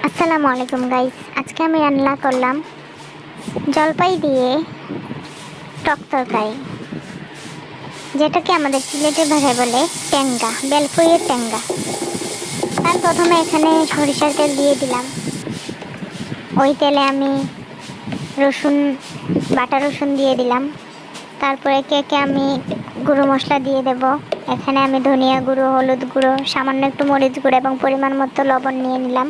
আসসালামু আলাইকুম গাইস, আজকে আমি রান্না করলাম জলপাই দিয়ে টক তরকারি, যেটাকে আমাদের সিলেটের ভাষায় বলে ট্যাঙ্গা, বেলফুইয়ের ট্যাঙ্গা। আমি প্রথমে এখানে সরিষার তেল দিয়ে দিলাম। ওই তেলে আমি বাটা রসুন দিয়ে দিলাম। তারপরে একে আমি গুঁড়ো মশলা দিয়ে দেব। এখানে আমি ধনিয়া গুঁড়ো, হলুদ গুঁড়ো, সামান্য একটু মরিচ গুঁড়ো এবং পরিমাণ মতো লবণ নিয়ে নিলাম।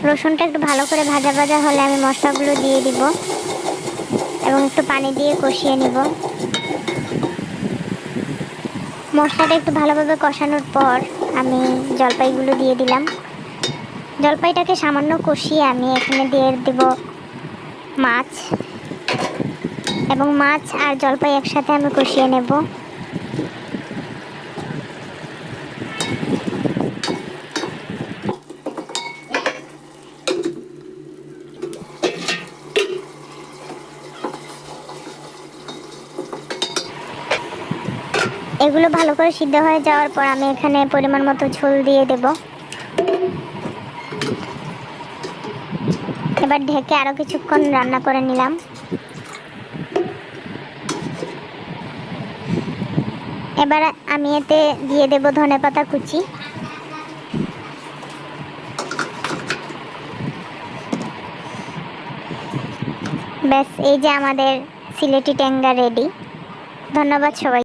রসুনটা একটু ভালো করে ভাজা ভাজা হলে আমি মশলাগুলো দিয়ে দিব এবং একটু পানি দিয়ে কষিয়ে নিব। মশলাটা একটু ভালোভাবে কষানোর পর আমি জলপাইগুলো দিয়ে দিলাম। জলপাইটাকে সামান্য কষিয়ে আমি এখানে দিয়ে দেব মাছ, এবং মাছ আর জলপাই একসাথে আমি কষিয়ে নেব। এগুলো ভালো করে সিদ্ধ হয়ে যাওয়ার পর আমি এখানে পরিমাণ মতো ঝোল দিয়ে দেব। এবার ঢেকে আরও কিছুক্ষণ রান্না করে নিলাম। এবার আমি এতে দিয়ে দেব ধনেপাতা কুচি। ব্যাস, এই যে আমাদের সিলেটি ট্যাঙ্গা রেডি। ধন্যবাদ সবাই।